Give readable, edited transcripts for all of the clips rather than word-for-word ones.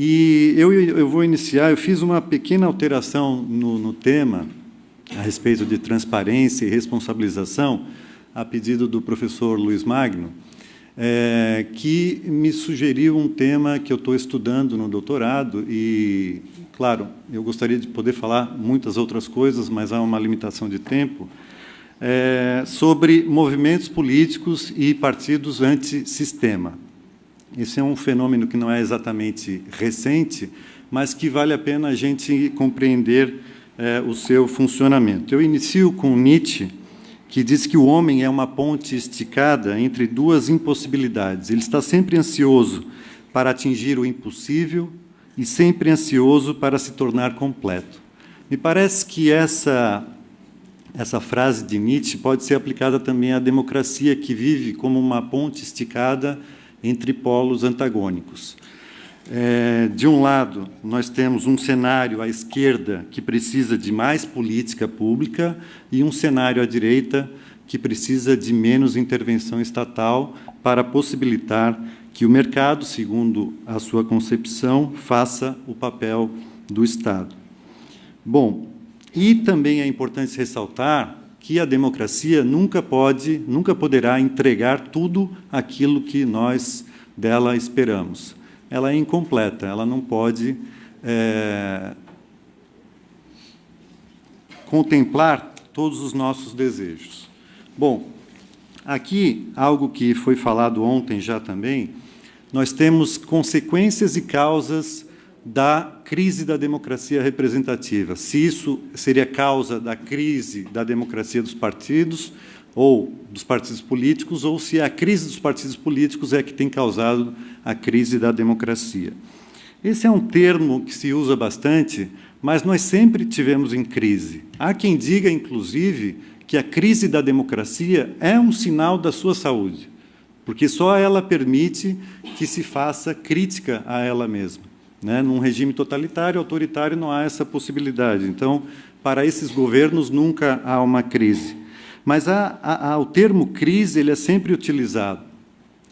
E eu vou iniciar, eu fiz uma pequena alteração no tema, a respeito de transparência e responsabilização, a pedido do professor Luiz Magno, que me sugeriu um tema que eu estou estudando no doutorado e, claro, eu gostaria de poder falar muitas outras coisas, mas há uma limitação de tempo, sobre movimentos políticos e partidos antissistema. Esse é um fenômeno que não é exatamente recente, mas que vale a pena a gente compreender o seu funcionamento. Eu inicio com Nietzsche, que diz que o homem é uma ponte esticada entre duas impossibilidades. Ele está sempre ansioso para atingir o impossível e sempre ansioso para se tornar completo. Me parece que essa frase de Nietzsche pode ser aplicada também à democracia, que vive como uma ponte esticada entre polos antagônicos. De um lado, nós temos um cenário à esquerda que precisa de mais política pública e um cenário à direita que precisa de menos intervenção estatal para possibilitar que o mercado, segundo a sua concepção, faça o papel do Estado. Bom, e também é importante ressaltar que a democracia nunca poderá entregar tudo aquilo que nós dela esperamos. Ela é incompleta, ela não pode contemplar todos os nossos desejos. Bom, aqui, algo que foi falado ontem já também, nós temos consequências e causas da crise da democracia representativa. Se isso seria causa da crise da democracia dos partidos ou dos partidos políticos, ou se a crise dos partidos políticos é que tem causado a crise da democracia. Esse é um termo que se usa bastante, mas nós sempre tivemos em crise. Há quem diga, inclusive, que a crise da democracia é um sinal da sua saúde, porque só ela permite que se faça crítica a ela mesma. Num regime totalitário, autoritário, não há essa possibilidade. Então, para esses governos, nunca há uma crise. Mas o termo crise ele é sempre utilizado,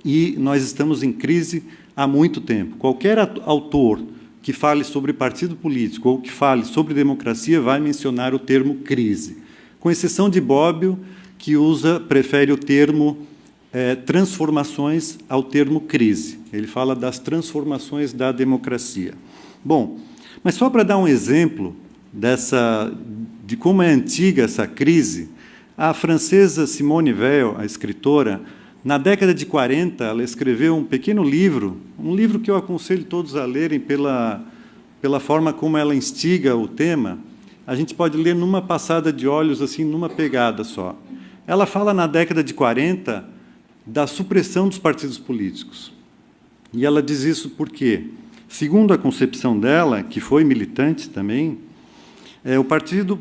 e nós estamos em crise há muito tempo. Qualquer autor que fale sobre partido político ou que fale sobre democracia vai mencionar o termo crise, com exceção de Bobbio, que prefere o termo transformações ao termo crise. Ele fala das transformações da democracia. Bom, mas só para dar um exemplo de como é antiga essa crise, a francesa Simone Weil, a escritora, na década de 40, ela escreveu um pequeno livro, um livro que eu aconselho todos a lerem pela forma como ela instiga o tema. A gente pode ler numa passada de olhos, assim, numa pegada só. Ela fala, na década de 40, da supressão dos partidos políticos. E ela diz isso porque, segundo a concepção dela, que foi militante também, o partido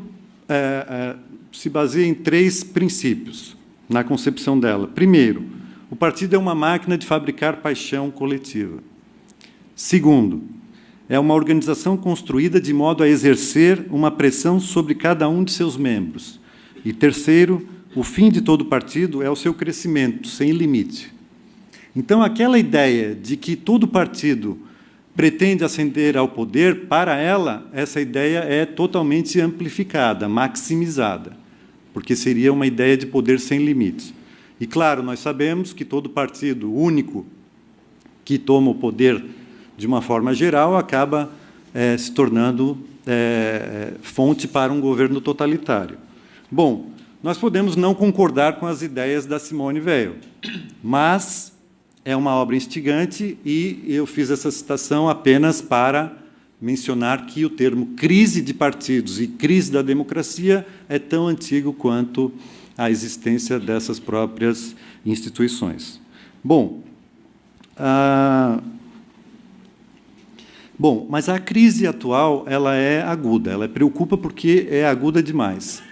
se baseia em 3 princípios, na concepção dela. Primeiro, o partido é uma máquina de fabricar paixão coletiva. Segundo, é uma organização construída de modo a exercer uma pressão sobre cada um de seus membros. E terceiro, o fim de todo partido é o seu crescimento, sem limite. Então, aquela ideia de que todo partido pretende ascender ao poder, para ela, essa ideia é totalmente amplificada, maximizada, porque seria uma ideia de poder sem limites. E, claro, nós sabemos que todo partido único que toma o poder de uma forma geral acaba se tornando fonte para um governo totalitário. Bom, nós podemos não concordar com as ideias da Simone Weil, mas é uma obra instigante e eu fiz essa citação apenas para mencionar que o termo crise de partidos e crise da democracia é tão antigo quanto a existência dessas próprias instituições. Bom, mas a crise atual ela é aguda, ela preocupa porque é aguda demais.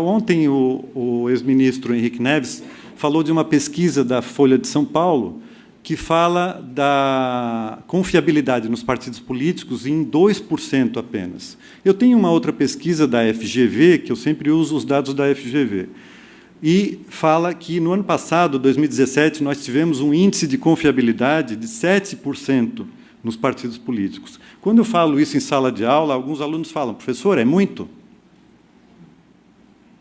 Ontem, o ex-ministro Henrique Neves falou de uma pesquisa da Folha de São Paulo que fala da confiabilidade nos partidos políticos em 2% apenas. Eu tenho uma outra pesquisa da FGV, que eu sempre uso os dados da FGV, e fala que, no ano passado, 2017, nós tivemos um índice de confiabilidade de 7% nos partidos políticos. Quando eu falo isso em sala de aula, alguns alunos falam, professor, é muito?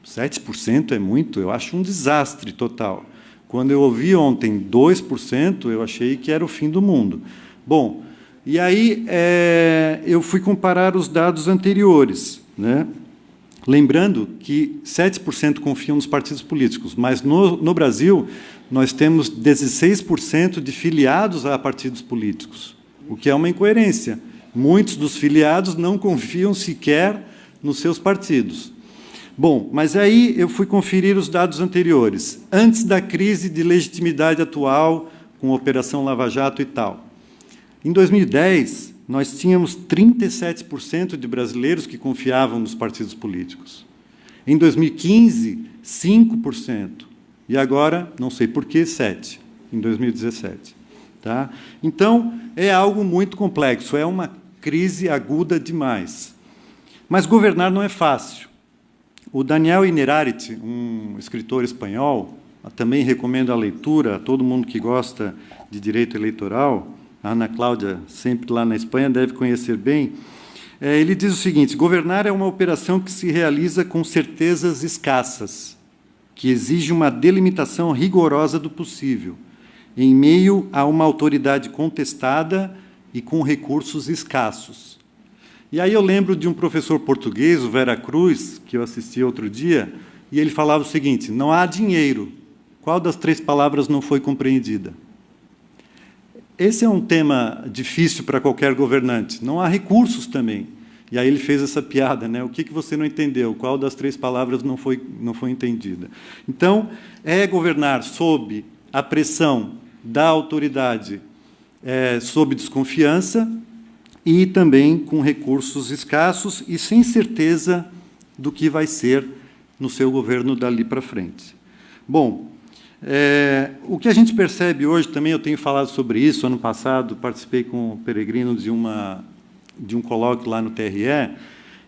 7% é muito? Eu acho um desastre total. Quando eu ouvi ontem 2%, eu achei que era o fim do mundo. Bom, e aí eu fui comparar os dados anteriores, né? Lembrando que 7% confiam nos partidos políticos, mas no Brasil nós temos 16% de filiados a partidos políticos, o que é uma incoerência. Muitos dos filiados não confiam sequer nos seus partidos. Bom, mas aí eu fui conferir os dados anteriores, antes da crise de legitimidade atual, com a Operação Lava Jato e tal. Em 2010, nós tínhamos 37% de brasileiros que confiavam nos partidos políticos. Em 2015, 5%. E agora, não sei por que, 7%, em 2017. Tá? Então, é algo muito complexo, é uma crise aguda demais. Mas governar não é fácil. O Daniel Innerarity, um escritor espanhol, também recomendo a leitura a todo mundo que gosta de direito eleitoral, a Ana Cláudia, sempre lá na Espanha, deve conhecer bem. Ele diz o seguinte: governar é uma operação que se realiza com certezas escassas, que exige uma delimitação rigorosa do possível, em meio a uma autoridade contestada e com recursos escassos. E aí eu lembro de um professor português, o Vera Cruz, que eu assisti outro dia, e ele falava o seguinte: não há dinheiro. Qual das 3 palavras não foi compreendida? Esse é um tema difícil para qualquer governante. Não há recursos também. E aí ele fez essa piada, né? O que você não entendeu? Qual das 3 palavras não foi entendida? Então, é governar sob a pressão da autoridade, sob desconfiança, e também com recursos escassos e sem certeza do que vai ser no seu governo dali para frente. Bom, o que a gente percebe hoje, também eu tenho falado sobre isso, ano passado participei com o Peregrino de um colóquio lá no TRE,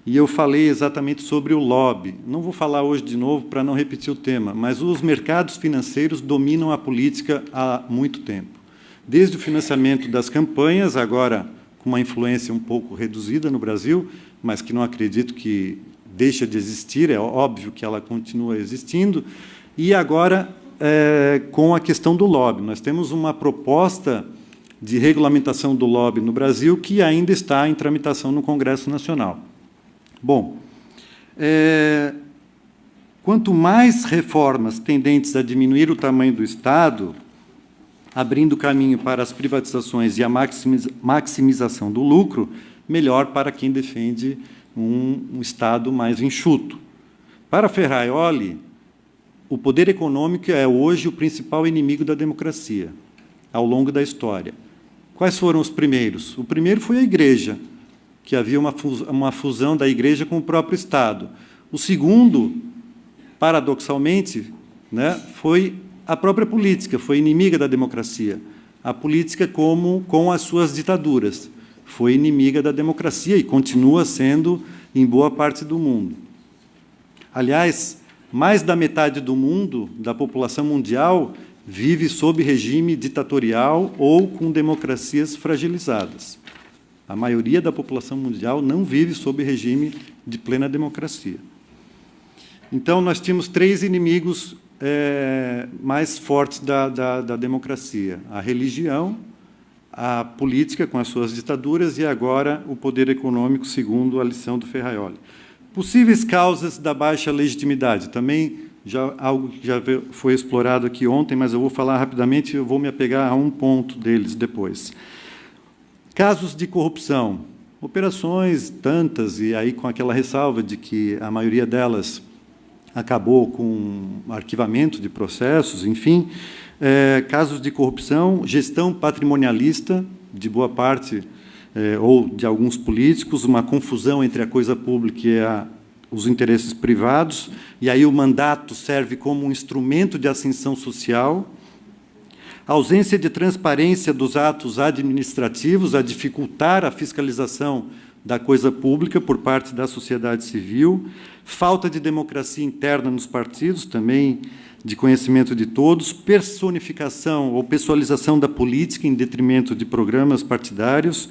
e eu falei exatamente sobre o lobby. Não vou falar hoje de novo para não repetir o tema, mas os mercados financeiros dominam a política há muito tempo. Desde o financiamento das campanhas, agora com uma influência um pouco reduzida no Brasil, mas que não acredito que deixa de existir, é óbvio que ela continua existindo, e agora com a questão do lobby. Nós temos uma proposta de regulamentação do lobby no Brasil que ainda está em tramitação no Congresso Nacional. Bom, quanto mais reformas tendentes a diminuir o tamanho do Estado, abrindo caminho para as privatizações e a maximização do lucro, melhor para quem defende um Estado mais enxuto. Para Ferraioli, o poder econômico é hoje o principal inimigo da democracia, ao longo da história. Quais foram os primeiros? O primeiro foi a Igreja, que havia uma fusão da Igreja com o próprio Estado. O segundo, paradoxalmente, né, foi a própria política, foi inimiga da democracia. A política, com as suas ditaduras, foi inimiga da democracia e continua sendo em boa parte do mundo. Aliás, mais da metade do mundo, da população mundial, vive sob regime ditatorial ou com democracias fragilizadas. A maioria da população mundial não vive sob regime de plena democracia. Então, nós tínhamos 3 inimigos mais fortes da democracia: a religião, a política com as suas ditaduras e, agora, o poder econômico, segundo a lição do Ferraioli. Possíveis causas da baixa legitimidade, também algo que já foi explorado aqui ontem, mas eu vou falar rapidamente e eu vou me apegar a um ponto deles depois. Casos de corrupção, operações tantas, e aí com aquela ressalva de que a maioria delas acabou com arquivamento de processos, enfim, casos de corrupção, gestão patrimonialista de boa parte ou de alguns políticos, uma confusão entre a coisa pública e os interesses privados, e aí o mandato serve como um instrumento de ascensão social, a ausência de transparência dos atos administrativos, a dificultar a fiscalização da coisa pública por parte da sociedade civil, falta de democracia interna nos partidos, também de conhecimento de todos, personificação ou pessoalização da política em detrimento de programas partidários,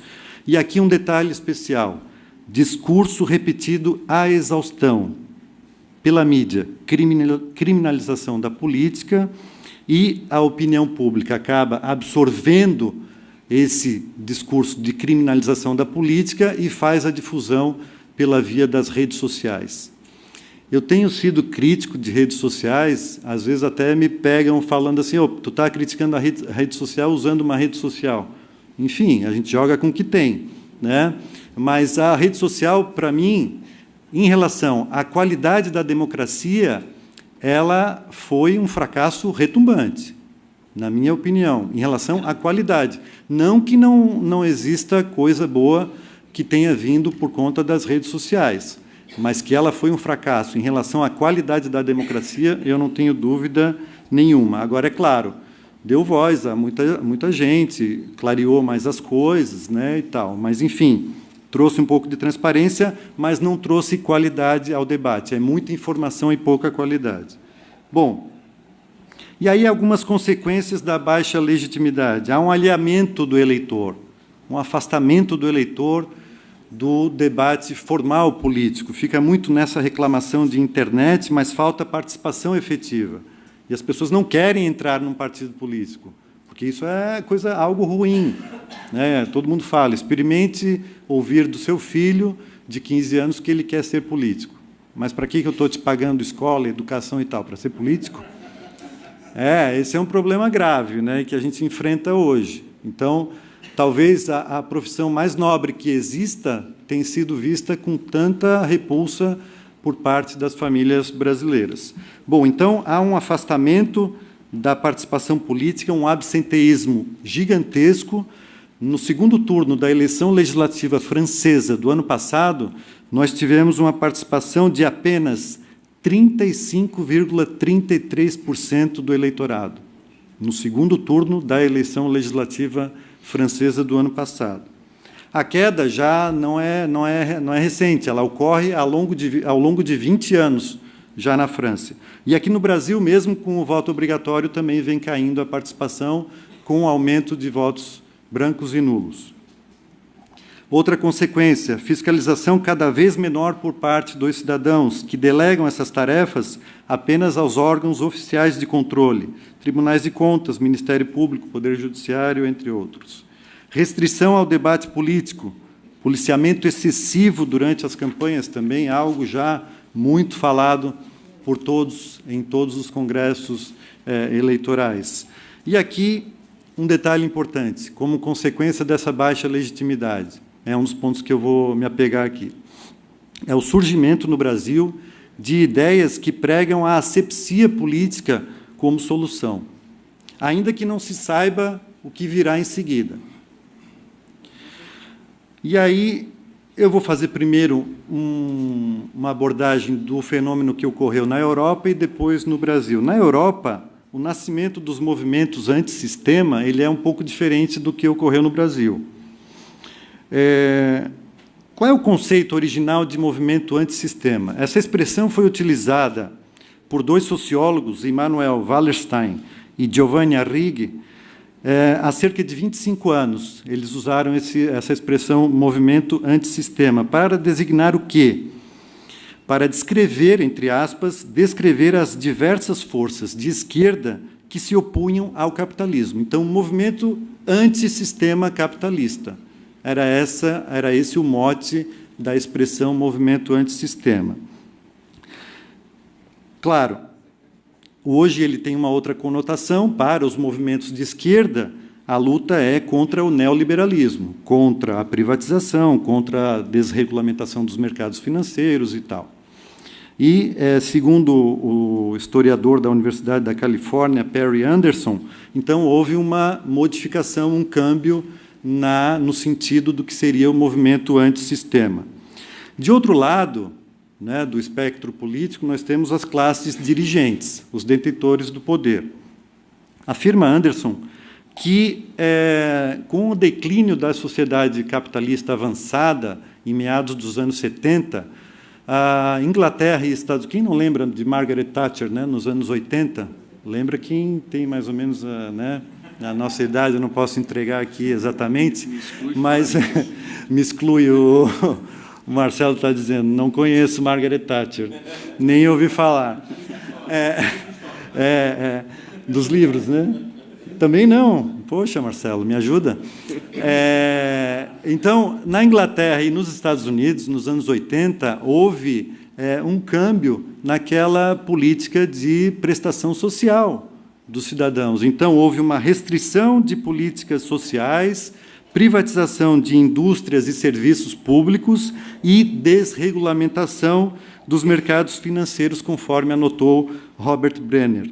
e aqui um detalhe especial, discurso repetido à exaustão pela mídia, criminalização da política, e a opinião pública acaba absorvendo esse discurso de criminalização da política e faz a difusão pela via das redes sociais. Eu tenho sido crítico de redes sociais, às vezes até me pegam falando assim, tu está criticando a rede social usando uma rede social. Enfim, a gente joga com o que tem, né? Mas a rede social, para mim, em relação à qualidade da democracia, ela foi um fracasso retumbante, na minha opinião, em relação à qualidade. Não que não exista coisa boa que tenha vindo por conta das redes sociais, mas que ela foi um fracasso em relação à qualidade da democracia, eu não tenho dúvida nenhuma. Agora, é claro, deu voz a muita gente, clareou mais as coisas, né, e tal, mas, enfim, trouxe um pouco de transparência, mas não trouxe qualidade ao debate. É muita informação e pouca qualidade. Bom, e aí algumas consequências da baixa legitimidade. Há um alheamento do eleitor, um afastamento do eleitor do debate formal político. Fica muito nessa reclamação de internet, mas falta participação efetiva. E as pessoas não querem entrar num partido político, porque isso é algo ruim, né? Todo mundo fala, experimente ouvir do seu filho de 15 anos que ele quer ser político. Mas para que eu estou te pagando escola, educação e tal? Para ser político? Esse é um problema grave, né, que a gente enfrenta hoje. Então, talvez a profissão mais nobre que exista tenha sido vista com tanta repulsa por parte das famílias brasileiras. Bom, então, há um afastamento da participação política, um absenteísmo gigantesco. No segundo turno da eleição legislativa francesa do ano passado, nós tivemos uma participação de apenas 35,33% do eleitorado, no segundo turno da eleição legislativa francesa do ano passado. A queda já não é recente, ela ocorre ao longo de 20 anos já na França. E aqui no Brasil, mesmo com o voto obrigatório, também vem caindo a participação, com o aumento de votos brancos e nulos. Outra consequência, fiscalização cada vez menor por parte dos cidadãos, que delegam essas tarefas apenas aos órgãos oficiais de controle, tribunais de contas, Ministério Público, Poder Judiciário, entre outros. Restrição ao debate político, policiamento excessivo durante as campanhas também, algo já muito falado por todos, em todos os congressos eleitorais. E aqui, um detalhe importante, como consequência dessa baixa legitimidade, é um dos pontos que eu vou me apegar aqui, é o surgimento no Brasil de ideias que pregam a asepsia política como solução, ainda que não se saiba o que virá em seguida. E aí, eu vou fazer primeiro uma abordagem do fenômeno que ocorreu na Europa e depois no Brasil. Na Europa, o nascimento dos movimentos antissistema ele é um pouco diferente do que ocorreu no Brasil. Qual é o conceito original de movimento antissistema? Essa expressão foi utilizada por dois sociólogos, Immanuel Wallerstein e Giovanni Arrighi, há cerca de 25 anos. Eles usaram essa expressão movimento antissistema para designar o quê? Para descrever, entre aspas, descrever as diversas forças de esquerda que se opunham ao capitalismo. Então, um movimento antissistema capitalista. Era esse o mote da expressão movimento antissistema. Claro, hoje ele tem uma outra conotação. Para os movimentos de esquerda, a luta é contra o neoliberalismo, contra a privatização, contra a desregulamentação dos mercados financeiros e tal. E, segundo o historiador da Universidade da Califórnia, Perry Anderson, então houve uma modificação, um câmbio no sentido do que seria o movimento antissistema. De outro lado, né, do espectro político, nós temos as classes dirigentes, os detentores do poder. Afirma Anderson que, com o declínio da sociedade capitalista avançada, em meados dos anos 70, A Inglaterra e Estados Unidos, quem não lembra de Margaret Thatcher, né, nos anos 80? Lembra quem tem mais ou menos né, a nossa idade, eu não posso entregar aqui exatamente, mas me exclui o Marcelo está dizendo, não conheço Margaret Thatcher, nem ouvi falar. Dos livros, né? Também não. Poxa, Marcelo, me ajuda? Então, na Inglaterra e nos Estados Unidos, nos anos 80, houve um câmbio naquela política de prestação social dos cidadãos. Então, houve uma restrição de políticas sociais, privatização de indústrias e serviços públicos e desregulamentação dos mercados financeiros, conforme anotou Robert Brenner.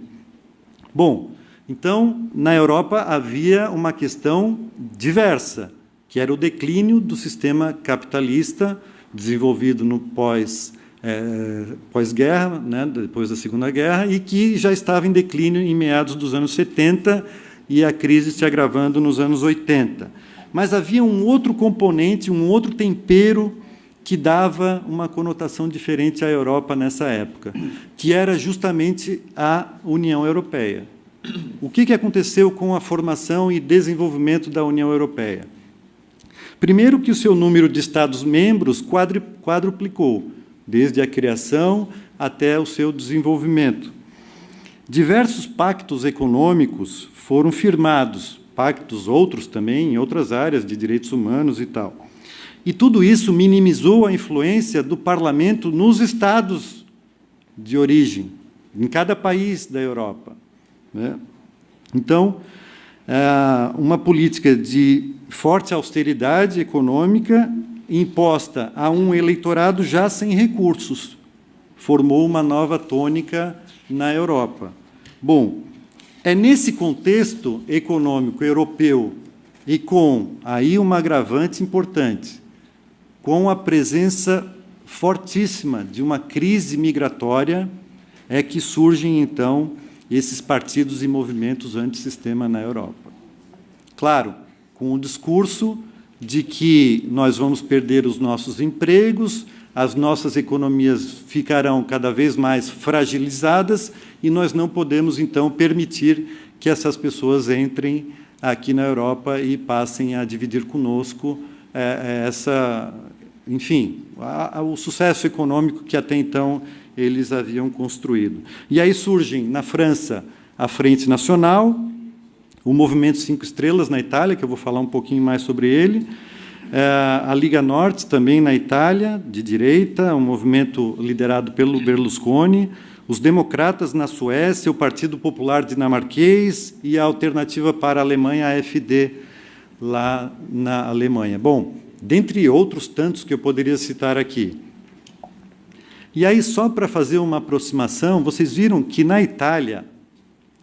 Bom, então, na Europa havia uma questão diversa, que era o declínio do sistema capitalista desenvolvido no pós-guerra, né, depois da Segunda Guerra, e que já estava em declínio em meados dos anos 70 e a crise se agravando nos anos 80. Mas havia um outro componente, um outro tempero que dava uma conotação diferente à Europa nessa época, que era justamente a União Europeia. O que aconteceu com a formação e desenvolvimento da União Europeia? Primeiro, que o seu número de Estados-membros quadruplicou, desde a criação até o seu desenvolvimento. Diversos pactos econômicos foram firmados, pactos outros também, em outras áreas de direitos humanos e tal. E tudo isso minimizou a influência do parlamento nos estados de origem, em cada país da Europa. Então, uma política de forte austeridade econômica imposta a um eleitorado já sem recursos formou uma nova tônica na Europa. Bom, é nesse contexto econômico europeu e com aí uma agravante importante, com a presença fortíssima de uma crise migratória, é que surgem, então, esses partidos e movimentos antissistema na Europa. Claro, com o discurso de que nós vamos perder os nossos empregos, as nossas economias ficarão cada vez mais fragilizadas e nós não podemos, então, permitir que essas pessoas entrem aqui na Europa e passem a dividir conosco o sucesso econômico que até então eles haviam construído. E aí surgem, na França, a Frente Nacional, o Movimento Cinco Estrelas na Itália, que eu vou falar um pouquinho mais sobre ele, a Liga Norte, também na Itália, de direita, um movimento liderado pelo Berlusconi, os democratas na Suécia, o Partido Popular dinamarquês e a Alternativa para a Alemanha, a AfD, lá na Alemanha. Bom, dentre outros tantos que eu poderia citar aqui. E aí, só para fazer uma aproximação, vocês viram que, na Itália,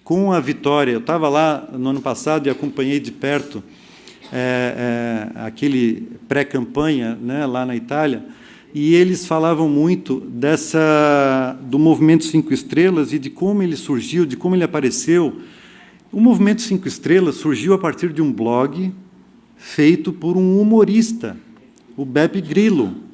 com a vitória, eu estava lá no ano passado e acompanhei de perto aquele pré-campanha, né, lá na Itália, e eles falavam muito do Movimento Cinco Estrelas e de como ele surgiu, de como ele apareceu. O Movimento Cinco Estrelas surgiu a partir de um blog feito por um humorista, o Beppe Grillo.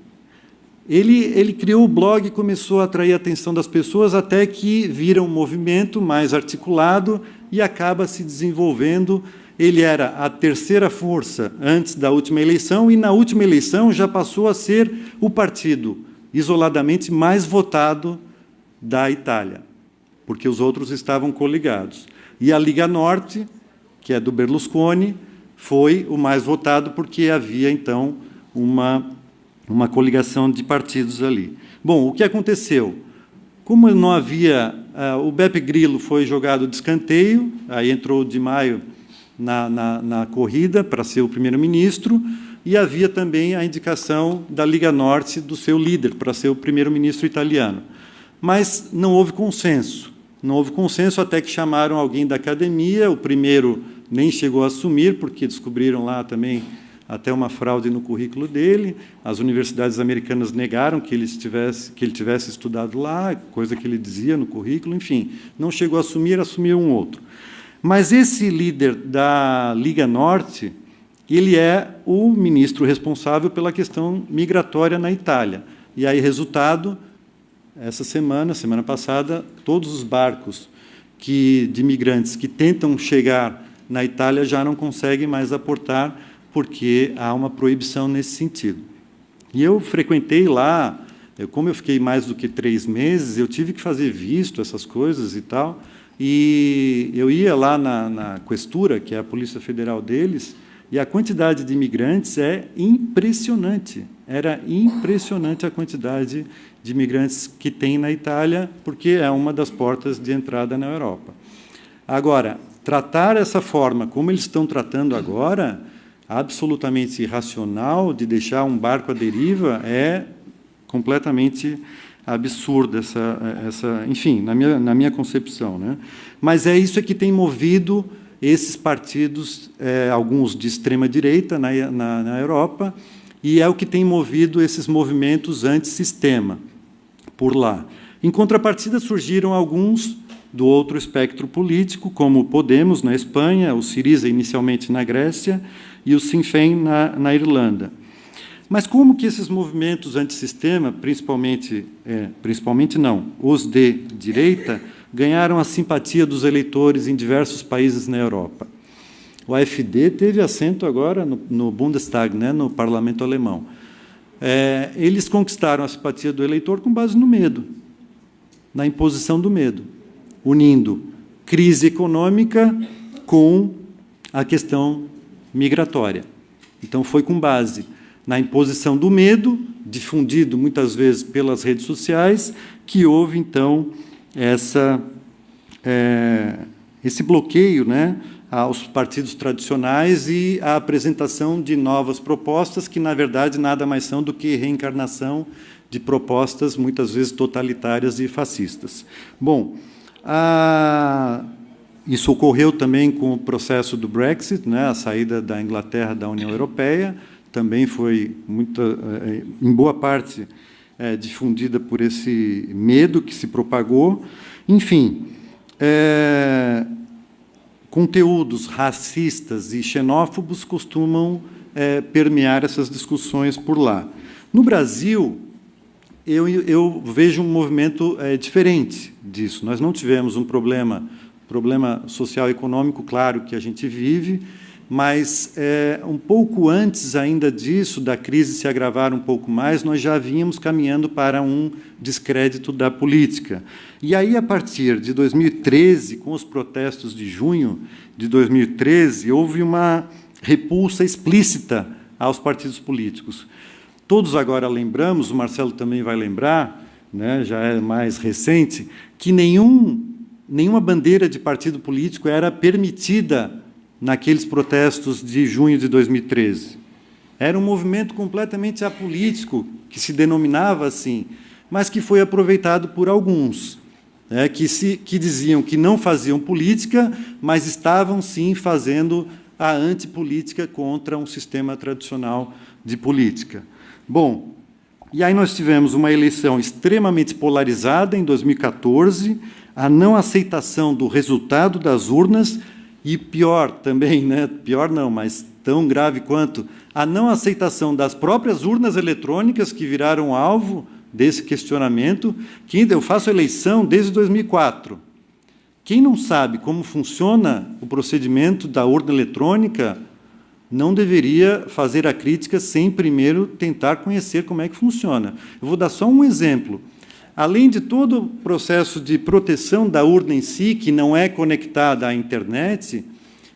Ele criou o blog e começou a atrair a atenção das pessoas até que vira um movimento mais articulado e acaba se desenvolvendo. Ele era a terceira força antes da última eleição e, na última eleição, já passou a ser o partido isoladamente mais votado da Itália, porque os outros estavam coligados. E a Liga Norte, que é do Berlusconi, foi o mais votado porque havia, então, uma coligação de partidos ali. Bom, o que aconteceu? Como não havia... o Beppe Grillo foi jogado de escanteio, aí entrou o Di Maio na corrida para ser o primeiro-ministro, e havia também a indicação da Liga Norte do seu líder para ser o primeiro-ministro italiano. Mas não houve consenso. Não houve consenso até que chamaram alguém da academia, o primeiro nem chegou a assumir, porque descobriram lá também até uma fraude no currículo dele. As universidades americanas negaram que ele tivesse estudado lá, coisa que ele dizia no currículo, enfim, não chegou a assumir, assumiu um outro. Mas esse líder da Liga Norte, ele é o ministro responsável pela questão migratória na Itália. e aí, resultado, essa semana passada, todos os barcos de imigrantes que tentam chegar na Itália já não conseguem mais aportar, porque há uma proibição nesse sentido. E eu frequentei lá, como eu fiquei mais do que 3 meses, eu tive que fazer visto, essas coisas e tal, e eu ia lá na Questura, que é a Polícia Federal deles, e a quantidade de imigrantes é impressionante. Era impressionante a quantidade de imigrantes que tem na Itália, porque é uma das portas de entrada na Europa. Agora, tratar essa forma, como eles estão tratando agora, absolutamente irracional, de deixar um barco à deriva, é completamente absurdo, enfim, na minha concepção, né? Mas é isso que tem movido esses partidos, alguns de extrema-direita na Europa, e é o que tem movido esses movimentos antissistema por lá. Em contrapartida, surgiram alguns do outro espectro político, como o Podemos, na Espanha, o Syriza, inicialmente, na Grécia, e o Sinn Féin, na Irlanda. Mas como que esses movimentos antissistema, principalmente não, os de direita, ganharam a simpatia dos eleitores em diversos países na Europa? O AfD teve assento agora no Bundestag, né, no parlamento alemão. Eles conquistaram a simpatia do eleitor com base no medo, na imposição do medo, unindo crise econômica com a questão migratória. Então, foi com base na imposição do medo, difundido muitas vezes pelas redes sociais, que houve, então, esse bloqueio, né, aos partidos tradicionais e a apresentação de novas propostas que, na verdade, nada mais são do que reencarnação de propostas, muitas vezes totalitárias e fascistas. Bom, isso ocorreu também com o processo do Brexit, né, a saída da Inglaterra da União Europeia, também foi, em boa parte, difundida por esse medo que se propagou. Enfim, conteúdos racistas e xenófobos costumam permear essas discussões por lá. No Brasil, eu vejo um movimento diferente disso. Nós não tivemos um problema social e econômico, claro, que a gente vive, mas um pouco antes ainda disso, da crise se agravar um pouco mais, nós já vínhamos caminhando para um descrédito da política. E aí, a partir de 2013, com os protestos de junho de 2013, houve uma repulsa explícita aos partidos políticos. Todos agora lembramos, o Marcelo também vai lembrar, né, já é mais recente, que nenhuma bandeira de partido político era permitida naqueles protestos de junho de 2013. Era um movimento completamente apolítico, que se denominava assim, mas que foi aproveitado por alguns, que diziam que não faziam política, mas estavam, sim, fazendo a antipolítica contra um sistema tradicional de política. Bom, e aí nós tivemos uma eleição extremamente polarizada em 2014, a não aceitação do resultado das urnas, e pior também, né? Pior não, mas tão grave quanto a não aceitação das próprias urnas eletrônicas, que viraram alvo desse questionamento, que eu faço eleição desde 2004. Quem não sabe como funciona o procedimento da urna eletrônica não deveria fazer a crítica sem primeiro tentar conhecer como é que funciona. Eu vou dar só um exemplo. Além de todo o processo de proteção da urna em si, que não é conectada à internet,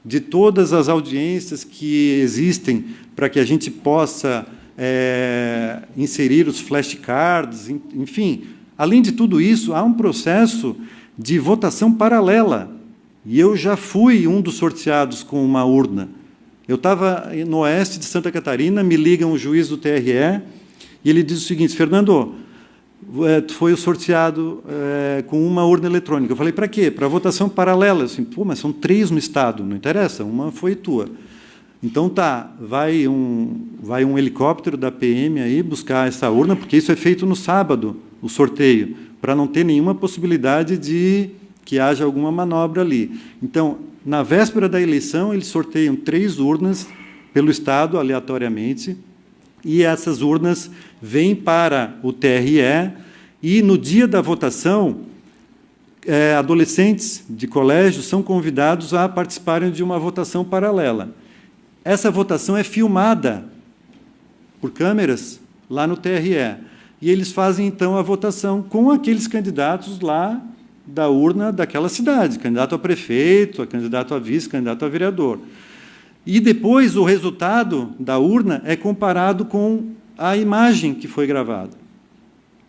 de todas as audiências que existem para que a gente possa inserir os flashcards, enfim, além de tudo isso, há um processo de votação paralela. E eu já fui um dos sorteados com uma urna. Eu estava no oeste de Santa Catarina, me liga um juiz do TRE, e ele diz o seguinte: Fernando, tu foi o sorteado com uma urna eletrônica. Eu falei, para quê? Para votação paralela. Eu assim, pô, mas são 3 no Estado, não interessa, uma foi tua. Então, tá, vai um helicóptero da PM aí buscar essa urna, porque isso é feito no sábado, o sorteio, para não ter nenhuma possibilidade de que haja alguma manobra ali. Então, na véspera da eleição, eles sorteiam 3 urnas pelo Estado, aleatoriamente, e essas urnas vêm para o TRE, e no dia da votação, adolescentes de colégio são convidados a participarem de uma votação paralela. Essa votação é filmada por câmeras lá no TRE, e eles fazem, então, a votação com aqueles candidatos lá da urna daquela cidade, candidato a prefeito, candidato a vice, candidato a vereador. E depois o resultado da urna é comparado com a imagem que foi gravada.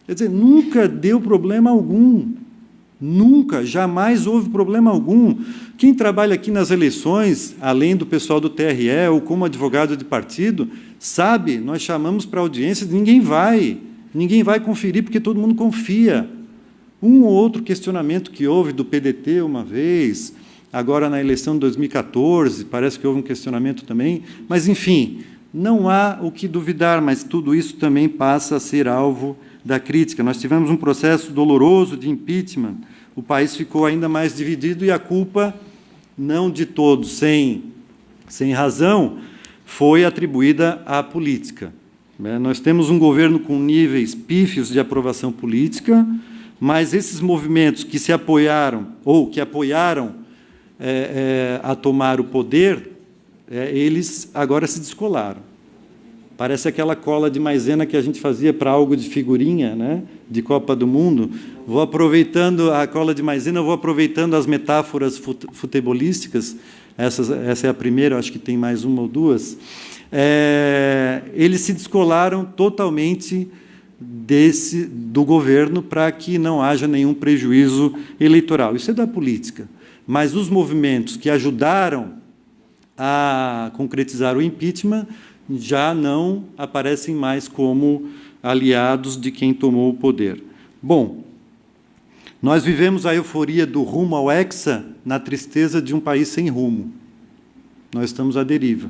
Quer dizer, nunca deu problema algum. Nunca, jamais houve problema algum. Quem trabalha aqui nas eleições, além do pessoal do TRE ou como advogado de partido, sabe, nós chamamos para audiência, ninguém vai conferir porque todo mundo confia. Um ou outro questionamento que houve do PDT uma vez, agora na eleição de 2014, parece que houve um questionamento também, mas, enfim, não há o que duvidar, mas tudo isso também passa a ser alvo da crítica. Nós tivemos um processo doloroso de impeachment, o país ficou ainda mais dividido e a culpa, não de todos, sem razão, foi atribuída à política. Nós temos um governo com níveis pífios de aprovação política, mas esses movimentos que se apoiaram, ou que apoiaram a tomar o poder, eles agora se descolaram. Parece aquela cola de maisena que a gente fazia para algo de figurinha, né, de Copa do Mundo. Vou aproveitando a cola de maisena, vou aproveitando as metáforas futebolísticas. Essa é a primeira, acho que tem mais uma ou duas. Eles se descolaram totalmente do governo para que não haja nenhum prejuízo eleitoral. Isso é da política. Mas os movimentos que ajudaram a concretizar o impeachment já não aparecem mais como aliados de quem tomou o poder. Bom, nós vivemos a euforia do rumo ao Hexa na tristeza de um país sem rumo. Nós estamos à deriva.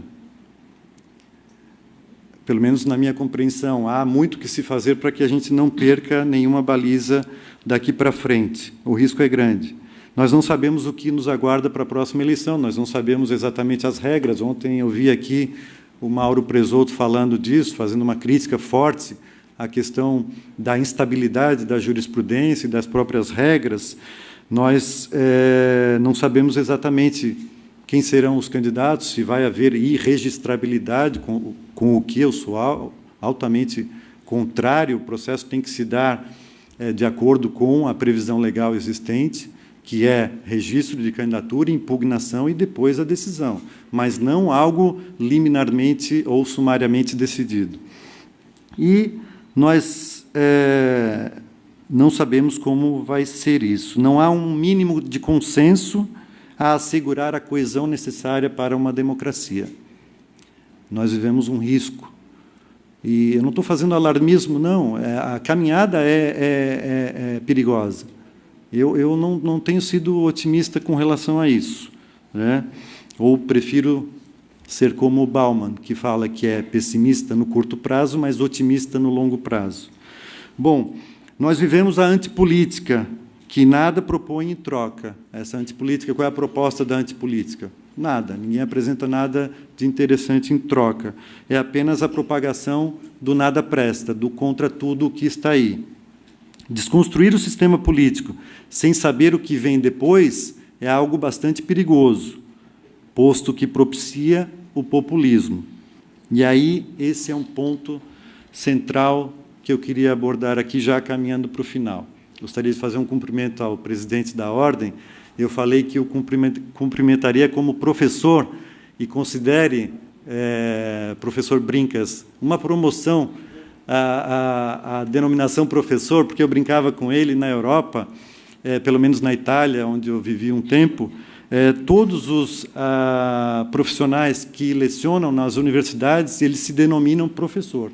Pelo menos na minha compreensão, há muito que se fazer para que a gente não perca nenhuma baliza daqui para frente. O risco é grande. Nós não sabemos o que nos aguarda para a próxima eleição, nós não sabemos exatamente as regras. Ontem eu vi aqui o Mauro Presoto falando disso, fazendo uma crítica forte à questão da instabilidade da jurisprudência e das próprias regras. Nós não sabemos exatamente quem serão os candidatos, se vai haver irregistrabilidade, com o que eu sou altamente contrário. O processo tem que se dar de acordo com a previsão legal existente, que é registro de candidatura, impugnação e depois a decisão, mas não algo liminarmente ou sumariamente decidido. E nós não sabemos como vai ser isso. Não há um mínimo de consenso a assegurar a coesão necessária para uma democracia. Nós vivemos um risco. E eu não estou fazendo alarmismo, não. A caminhada é perigosa. Eu não tenho sido otimista com relação a isso, né? Ou prefiro ser como o Bauman, que fala que é pessimista no curto prazo, mas otimista no longo prazo. Bom, nós vivemos a antipolítica, que nada propõe em troca. Essa antipolítica, qual é a proposta da antipolítica? Nada, ninguém apresenta nada de interessante em troca. É apenas a propagação do nada presta, do contra tudo o que está aí. Desconstruir o sistema político sem saber o que vem depois é algo bastante perigoso, posto que propicia o populismo. E aí, esse é um ponto central que eu queria abordar aqui, já caminhando para o final. Gostaria de fazer um cumprimento ao presidente da Ordem. Eu falei que o cumprimentaria como professor, e considere, professor Brincas, uma promoção a denominação professor, porque eu brincava com ele na Europa, pelo menos na Itália, onde eu vivi um tempo, todos os profissionais que lecionam nas universidades, eles se denominam professor.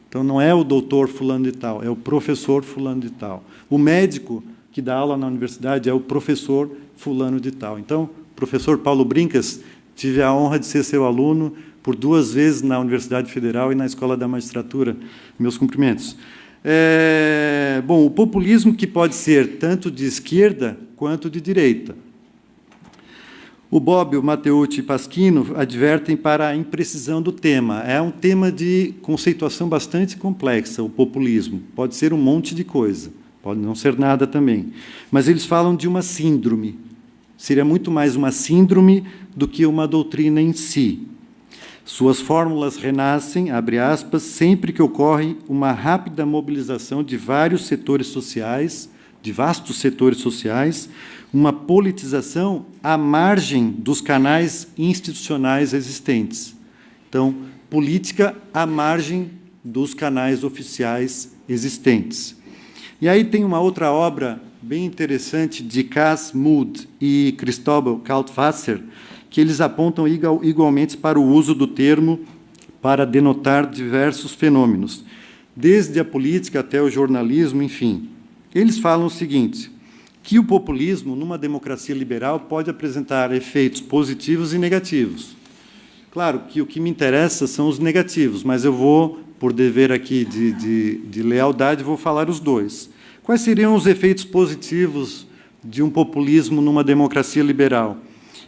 Então, não é o doutor fulano de tal, é o professor fulano de tal. O médico que dá aula na universidade é o professor fulano de tal. Então, professor Paulo Brincas, tive a honra de ser seu aluno por 2 vezes na Universidade Federal e na Escola da Magistratura. Meus cumprimentos. Bom, o populismo que pode ser tanto de esquerda quanto de direita. O Bobbio, o Matteucci e Pasquino advertem para a imprecisão do tema. É um tema de conceituação bastante complexa, o populismo. Pode ser um monte de coisa, pode não ser nada também. Mas eles falam de uma síndrome. Seria muito mais uma síndrome do que uma doutrina em si. Suas fórmulas renascem, abre aspas, sempre que ocorre uma rápida mobilização de vários setores sociais, de vastos setores sociais, uma politização à margem dos canais institucionais existentes. Então, política à margem dos canais oficiais existentes. E aí tem uma outra obra bem interessante de Cas Mudde e Cristóbal Kaltwasser, que eles apontam igualmente para o uso do termo para denotar diversos fenômenos, desde a política até o jornalismo, enfim. Eles falam o seguinte, que o populismo, numa democracia liberal, pode apresentar efeitos positivos e negativos. Claro que o que me interessa são os negativos, mas eu vou, por dever aqui de lealdade, vou falar os dois. Quais seriam os efeitos positivos de um populismo numa democracia liberal?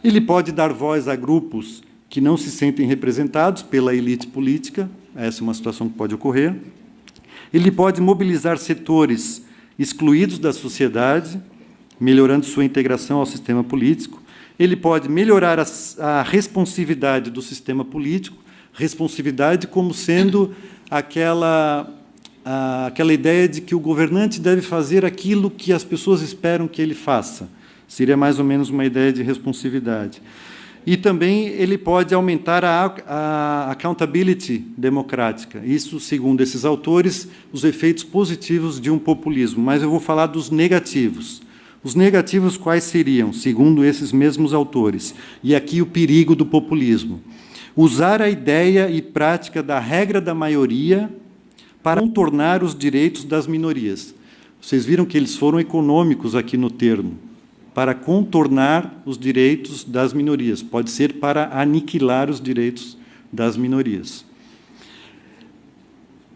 Ele pode dar voz a grupos que não se sentem representados pela elite política, essa é uma situação que pode ocorrer. Ele pode mobilizar setores excluídos da sociedade, melhorando sua integração ao sistema político. Ele pode melhorar a responsividade do sistema político, responsividade como sendo aquela ideia de que o governante deve fazer aquilo que as pessoas esperam que ele faça. Seria mais ou menos uma ideia de responsividade. E também ele pode aumentar a accountability democrática. Isso, segundo esses autores, os efeitos positivos de um populismo. Mas eu vou falar dos negativos. Os negativos quais seriam, segundo esses mesmos autores? E aqui o perigo do populismo. Usar a ideia e prática da regra da maioria para contornar os direitos das minorias. Vocês viram que eles foram econômicos aqui no termo. Para contornar os direitos das minorias. Pode ser para aniquilar os direitos das minorias.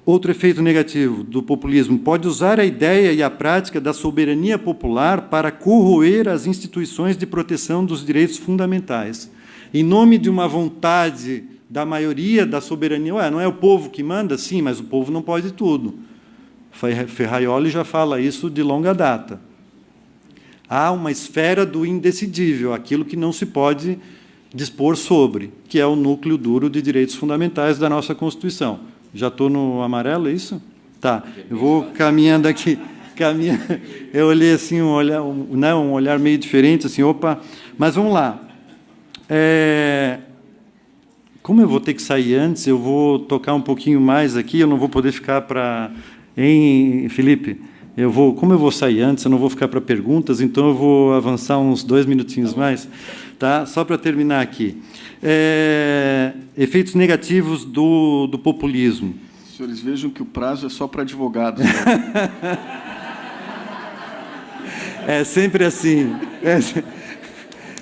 Outro efeito negativo do populismo, pode usar a ideia e a prática da soberania popular para corroer as instituições de proteção dos direitos fundamentais. Em nome de uma vontade da maioria da soberania, não é o povo que manda? Sim, mas o povo não pode tudo. Ferraioli já fala isso de longa data. Há uma esfera do indecidível, aquilo que não se pode dispor sobre, que é o núcleo duro de direitos fundamentais da nossa Constituição. Já estou no amarelo, é isso? Tá, eu vou caminhando aqui. Eu olhei assim, um olhar meio diferente, assim, opa, mas vamos lá. Como eu vou ter que sair antes, eu vou tocar um pouquinho mais aqui, eu não vou poder ficar para... Hein, Felipe? Como eu vou sair antes, eu não vou ficar para perguntas, então eu vou avançar uns 2 minutinhos mais, tá? Só para terminar aqui. Efeitos negativos do populismo. Senhores, vejam que o prazo é só para advogados. Né? É sempre assim.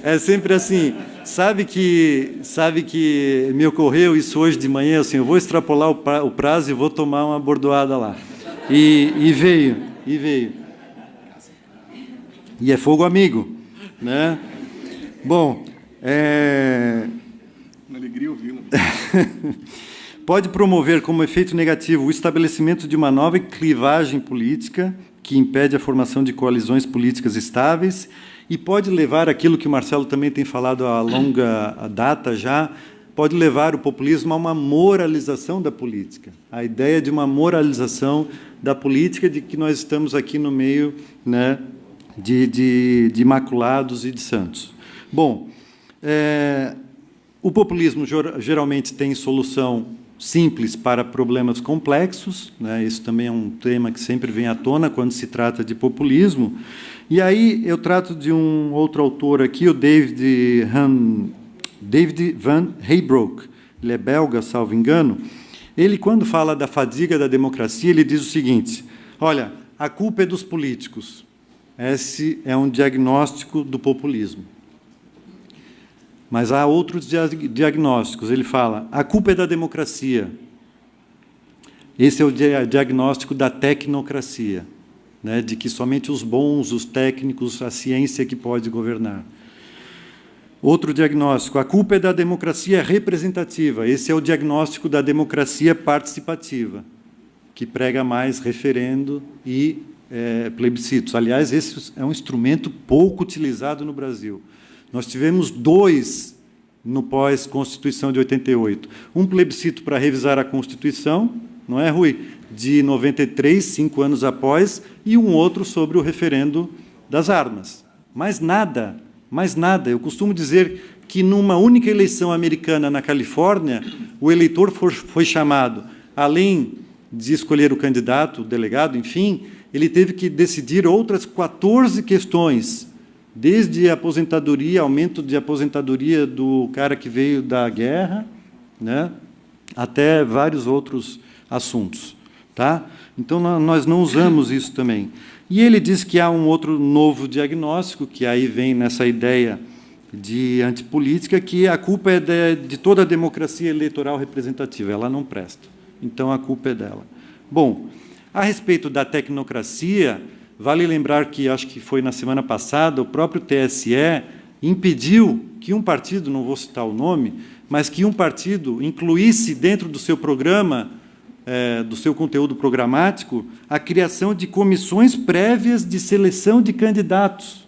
É sempre assim. Sabe que me ocorreu isso hoje de manhã, assim, eu vou extrapolar o prazo e vou tomar uma bordoada lá. E veio. E é fogo amigo, né? Bom, Uma alegria ouvi-lo. Pode promover como efeito negativo o estabelecimento de uma nova clivagem política que impede a formação de coalizões políticas estáveis e pode levar aquilo que o Marcelo também tem falado a longa data já, pode levar o populismo a uma moralização da política. A ideia de uma moralização da política, de que nós estamos aqui no meio, né, de imaculados e de santos. Bom, o populismo geralmente tem solução simples para problemas complexos, né? Isso também é um tema que sempre vem à tona quando se trata de populismo. E aí eu trato de um outro autor aqui, o David Van Heybroek, ele é belga, salvo engano. Ele, quando fala da fadiga da democracia, ele diz o seguinte, olha, a culpa é dos políticos. Esse é um diagnóstico do populismo. Mas há outros diagnósticos. Ele fala, a culpa é da democracia. Esse é o diagnóstico da tecnocracia, né, de que somente os bons, os técnicos, a ciência que pode governar. Outro diagnóstico, a culpa é da democracia representativa. Esse é o diagnóstico da democracia participativa, que prega mais referendo e plebiscitos. Aliás, esse é um instrumento pouco utilizado no Brasil. Nós tivemos 2 no pós-Constituição de 88. Um plebiscito para revisar a Constituição, não é, Rui? De 93, 5 anos após, e um outro sobre o referendo das armas. Mais nada, mais nada. Eu costumo dizer que, numa única eleição americana na Califórnia, o eleitor foi chamado, além de escolher o candidato, o delegado, enfim, ele teve que decidir outras 14 questões, desde a aposentadoria, aumento de aposentadoria do cara que veio da guerra, né, até vários outros assuntos. Tá? Então, nós não usamos isso também. E ele diz que há um outro novo diagnóstico, que aí vem nessa ideia de antipolítica, que a culpa é de toda a democracia eleitoral representativa, ela não presta. Então, a culpa é dela. Bom, a respeito da tecnocracia, vale lembrar que, acho que foi na semana passada, o próprio TSE impediu que um partido, não vou citar o nome, mas que um partido incluísse dentro do seu programa, do seu conteúdo programático, a criação de comissões prévias de seleção de candidatos.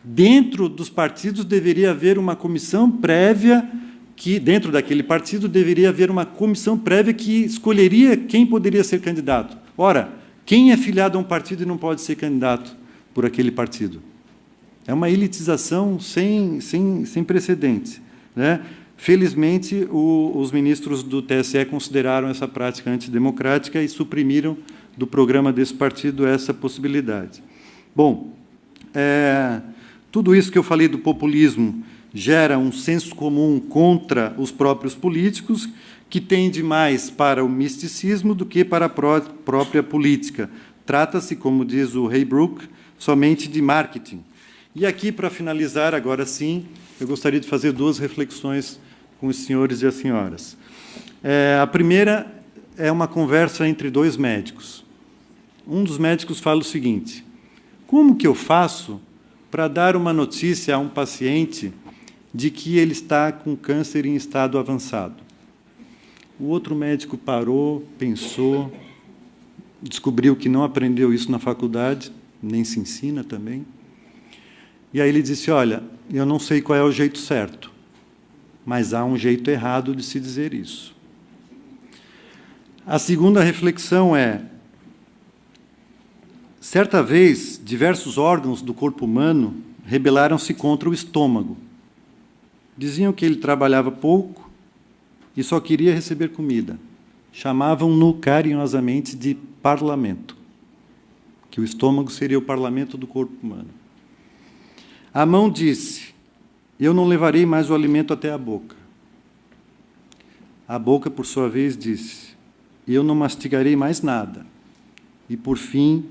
Dentro dos partidos deveria haver uma comissão prévia que, dentro daquele partido, deveria haver uma comissão prévia que escolheria quem poderia ser candidato. Ora, quem é filiado a um partido e não pode ser candidato por aquele partido? É uma elitização sem precedentes, né? Felizmente, os ministros do TSE consideraram essa prática antidemocrática e suprimiram do programa desse partido essa possibilidade. Bom, tudo isso que eu falei do populismo gera um senso comum contra os próprios políticos, que tende mais para o misticismo do que para a própria política. Trata-se, como diz o Haybrook, somente de marketing. E aqui, para finalizar, agora sim, eu gostaria de fazer 2 reflexões com os senhores e as senhoras. A primeira é uma conversa entre 2 médicos. Um dos médicos fala o seguinte: como que eu faço para dar uma notícia a um paciente de que ele está com câncer em estado avançado? O outro médico parou, pensou, descobriu que não aprendeu isso na faculdade, nem se ensina também. E aí ele disse: olha, eu não sei qual é o jeito certo, mas há um jeito errado de se dizer isso. A segunda reflexão é: certa vez, diversos órgãos do corpo humano rebelaram-se contra o estômago. Diziam que ele trabalhava pouco e só queria receber comida. Chamavam-no carinhosamente de parlamento, que o estômago seria o parlamento do corpo humano. A mão disse: eu não levarei mais o alimento até a boca. A boca, por sua vez, disse: eu não mastigarei mais nada. E, por fim,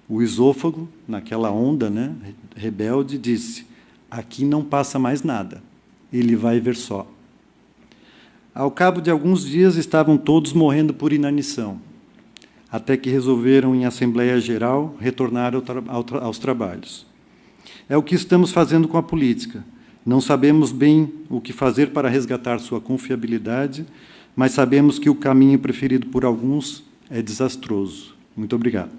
o esôfago, naquela onda, né, rebelde, disse: aqui não passa mais nada, ele vai ver só. Ao cabo de alguns dias, estavam todos morrendo por inanição, até que resolveram, em Assembleia Geral, retornar aos trabalhos. É o que estamos fazendo com a política. Não sabemos bem o que fazer para resgatar sua confiabilidade, mas sabemos que o caminho preferido por alguns é desastroso. Muito obrigado.